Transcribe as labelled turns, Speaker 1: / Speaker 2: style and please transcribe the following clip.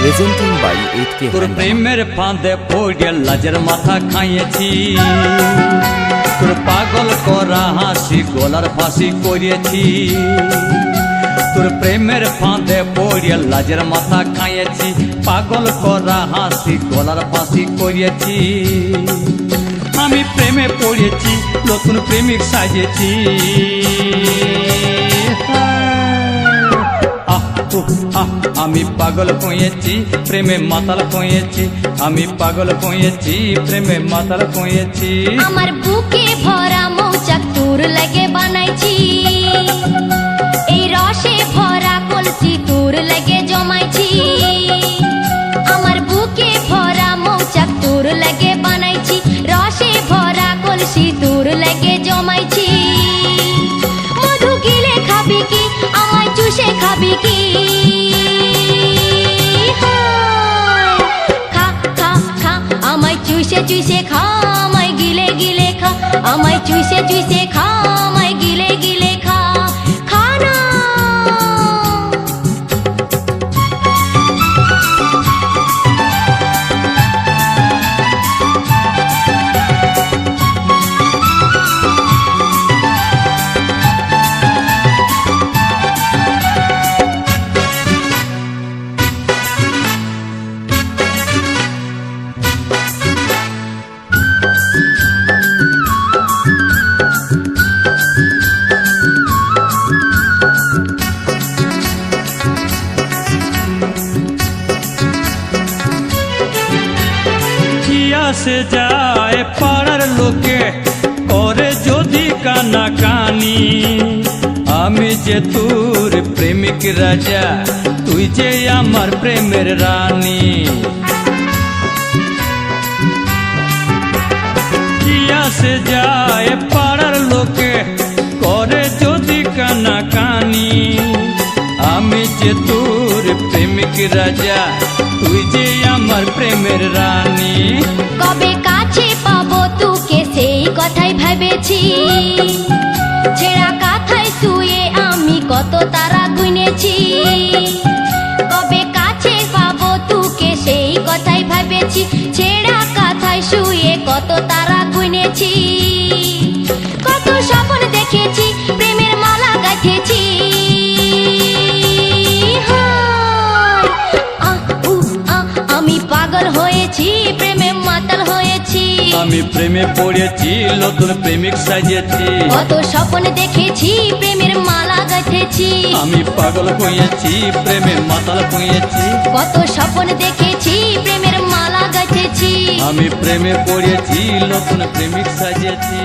Speaker 1: Presenting by 8K
Speaker 2: তোর প্রেমের ফাঁদে পড়ে লাজের মাথা খাইয়েছি, তোর পাগল করা হাসি গলার ফাঁসি করিয়েছি। তোর প্রেমের ফাঁদে পড়ে লাজের মাথা খাইয়েছি, পাগল করা হাসি গলার ফাঁসি করিয়েছি। আমি প্রেমে পড়েছি, নতুন প্রেমিক সাজেছি। আমি পাগল হয়েছি, প্রেমে মাতাল হয়েছি। আমি পাগল হয়েছি, প্রেমে মাতাল হয়েছি।
Speaker 3: আমার বুকে ভরা মৌচাক তোর লাগে বানাইছি, এই রসে ভরা কলসি তোর লাগে জমাইছি। আমার বুকে ভরা মৌচাক তোর লাগে বানাইছি, রসে ভরা কলসি তোর লাগে জমাইছি। মধু গিলে খাবি কি, আমায় চুষে খাবি কি? চুষে খা, আমায় গিলে গিলে খা। আমায় চুষে খা, আমায় গিলে গিলে খা। খা না।
Speaker 2: সে যায় পাড়ার লোকে করে যদি কানা কানি, আমি যে তোর প্রেমিক রাজা, তুই যে আমার প্রেমের রানী। সে যায় পাড়ার লোকে করে যদি কানা কানি, আমি যে তোর প্রেমিক রাজা, তুই যে আমার প্রেমের রানী।
Speaker 3: কবে কাছে পাবো তোকে সেই কথাই ভেবেছি, ছেঁড়া কাঁথায় শুয়ে আমি কত তারা গুনেছি। কবে কাছে পাবো তোকে সেই কথাই ভেবেছি, ছেঁড়া কাঁথায় শুয়ে কত তারা গুনেছি। কত স্বপ্ন দেখেছি, প্রেমের মালা গাঁথেছি। আমি পাগল হয়েছি, প্রেমে মাতাল হয়েছি।
Speaker 2: আমি প্রেমে পড়েছি, নতুন প্রেমিক সাজিয়েছি।
Speaker 3: কত স্বপ্ন দেখেছি, প্রেমের মালা গাঁথেছি।
Speaker 2: আমি পাগল হয়েছি, প্রেমে মাতাল হয়েছি।
Speaker 3: কত স্বপ্ন দেখেছি, প্রেমের মালা গাঁথেছি।
Speaker 2: আমি প্রেমে পড়েছি, নতুন প্রেমিক সাজিয়েছি।